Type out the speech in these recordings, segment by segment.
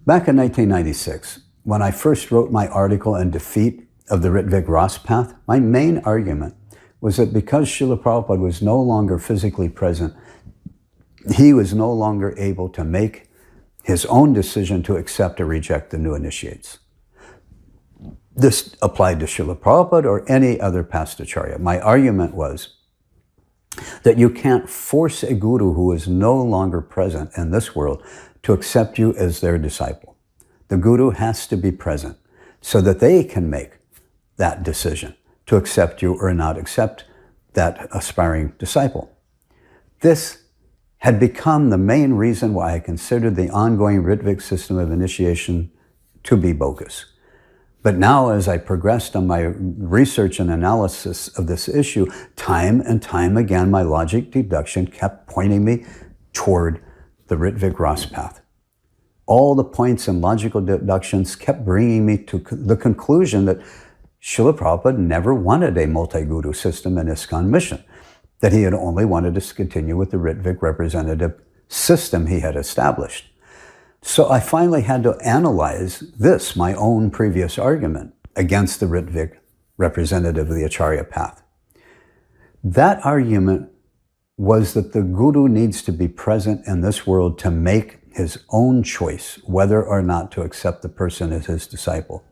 Back in 1996, when I first wrote my article in defeat of the Ritwik-Ross path, my main argument was that because Srila Prabhupada was no longer physically present, he was no longer able to make his own decision to accept or reject the new initiates. This applied to Srila Prabhupada or any other past acharya. My argument was that you can't force a guru who is no longer present in this world to accept you as their disciple. The guru has to be present so that they can make that decision to accept you or not accept that aspiring disciple. This had become the main reason why I considered the ongoing Ritvik system of initiation to be bogus. But now, as I progressed on my research and analysis of this issue, time and time again, my logic deduction kept pointing me toward the Ritwik-Ross path. All the points and logical deductions kept bringing me to the conclusion that Srila Prabhupada never wanted a multi-guru system in ISKCON mission, that he had only wanted to continue with the Ritvik representative system he had established. So I finally had to analyze this, my own previous argument against the Ritvik representative of the Acharya path. That argument was that the guru needs to be present in this world to make his own choice whether or not to accept the person as his disciple.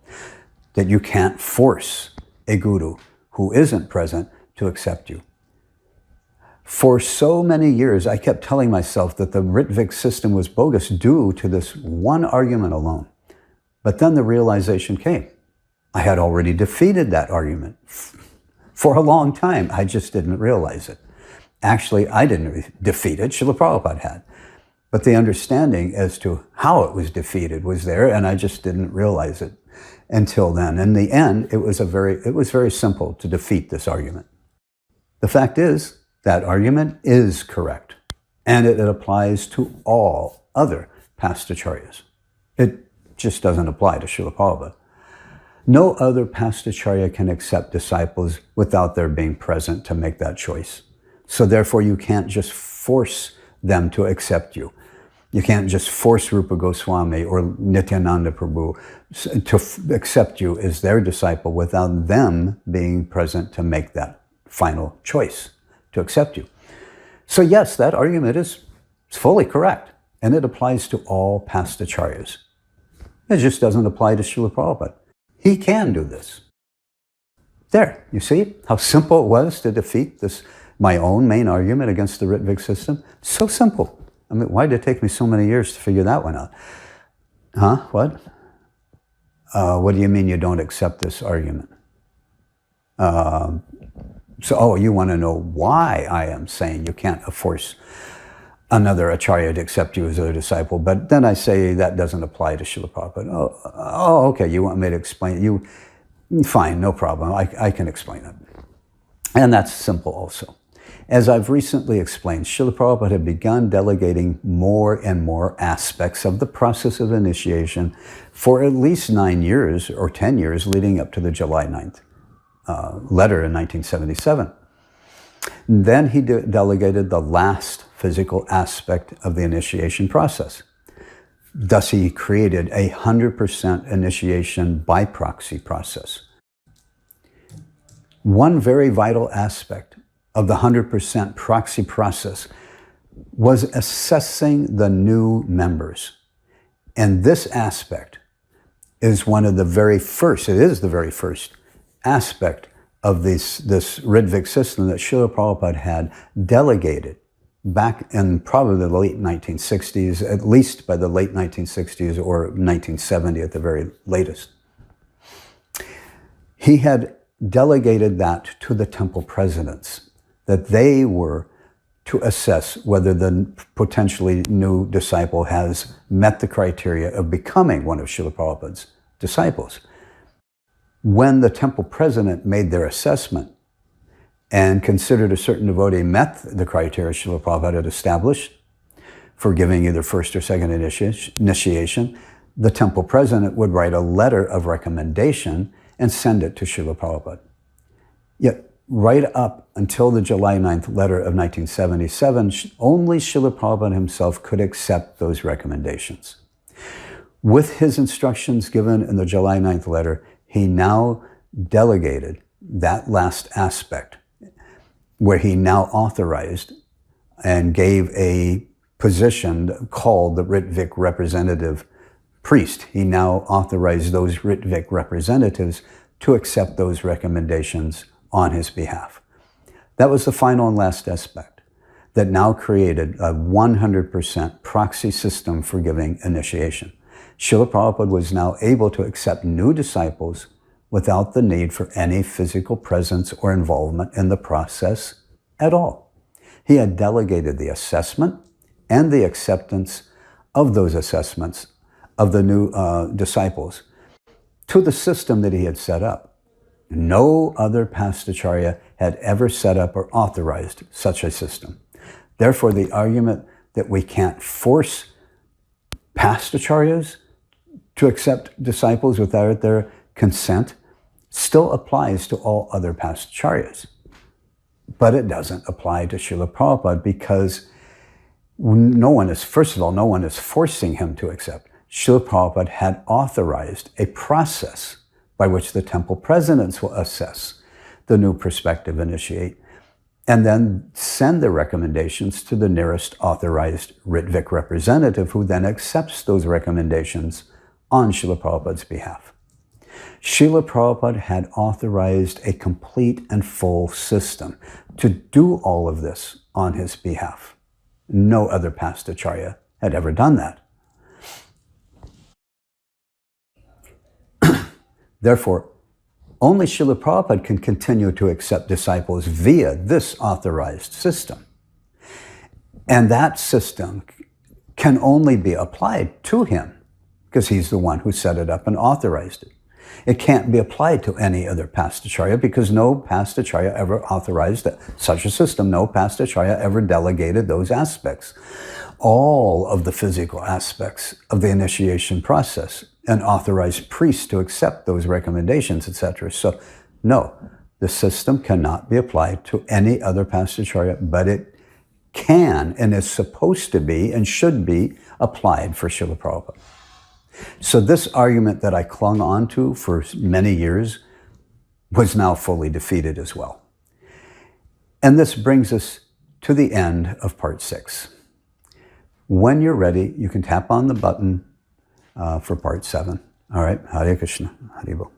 That you can't force a guru who isn't present to accept you. For so many years, I kept telling myself that the Ritvik system was bogus due to this one argument alone. But then the realization came. I had already defeated that argument for a long time. I just didn't realize it. Actually, I didn't defeat it. Srila Prabhupada had. But the understanding as to how it was defeated was there, and I just didn't realize it until then. In the end, it was very simple to defeat this argument. The fact is, that argument is correct, and it applies to all other past acharyas. It just doesn't apply to Srila Prabhupada. No other past acharya can accept disciples without their being present to make that choice. So therefore, you can't just force them to accept you. You can't just force Rupa Goswami or Nityananda Prabhu to accept you as their disciple without them being present to make that final choice to accept you. So yes, that argument is fully correct, and it applies to all past acharyas. It just doesn't apply to Srila Prabhupada. He can do this. There, you see how simple it was to defeat this, my own main argument against the Ritvik system? So simple. I mean, why did it take me so many years to figure that one out? Huh? What? What do you mean you don't accept this argument? You want to know why I am saying you can't force another acharya to accept you as a disciple, but then I say that doesn't apply to Srila Prabhupada. Oh, okay, you want me to explain it? Fine, no problem, I can explain it. And that's simple also. As I've recently explained, Srila Prabhupada had begun delegating more and more aspects of the process of initiation for at least 9 years or 10 years leading up to the July 9th letter in 1977. Then he delegated the last physical aspect of the initiation process. Thus, he created a 100% initiation by proxy process. One very vital aspect of the 100% proxy process was assessing the new members. And this aspect is one of the very first, it is the very first aspect of this Ritvik system that Srila Prabhupada had delegated back in probably the late 1960s, at least by the late 1960s or 1970 at the very latest. He had delegated that to the temple presidents, that they were to assess whether the potentially new disciple has met the criteria of becoming one of Srila Prabhupada's disciples. When the temple president made their assessment and considered a certain devotee met the criteria Srila Prabhupada had established for giving either first or second initiation, the temple president would write a letter of recommendation and send it to Srila Prabhupada. Yet, right up until the July 9th letter of 1977, only Srila Prabhupada himself could accept those recommendations. With his instructions given in the July 9th letter, he now delegated that last aspect, where he now authorized and gave a position called the Rit-Vik representative priest. He now authorized those Rit-Vik representatives to accept those recommendations on his behalf. That was the final and last aspect that now created a 100% proxy system for giving initiation. Srila Prabhupada was now able to accept new disciples without the need for any physical presence or involvement in the process at all. He had delegated the assessment and the acceptance of those assessments of the new disciples to the system that he had set up. No other past acharya had ever set up or authorized such a system. Therefore, the argument that we can't force past acharyas to accept disciples without their consent still applies to all other past acharyas. But it doesn't apply to Srila Prabhupada because no one is forcing him to accept. Srila Prabhupada had authorized a process by which the temple presidents will assess the new prospective initiate and then send the recommendations to the nearest authorized Rit-Vik representative, who then accepts those recommendations on Srila Prabhupada's behalf. Srila Prabhupada had authorized a complete and full system to do all of this on his behalf. No other past acharya had ever done that. Therefore, only Srila Prabhupada can continue to accept disciples via this authorized system. And that system can only be applied to him because he's the one who set it up and authorized it. It can't be applied to any other past acharya because no past acharya ever authorized such a system. No past acharya ever delegated those aspects. All of the physical aspects of the initiation process, an authorized priest to accept those recommendations, etc. So, no, the system cannot be applied to any other past acharya, but it can and is supposed to be and should be applied for Srila Prabhupada. So this argument that I clung on to for many years was now fully defeated as well. And this brings us to the end of part 6. When you're ready, you can tap on the button for part 7. All right, Hare Krishna, Hare Bol.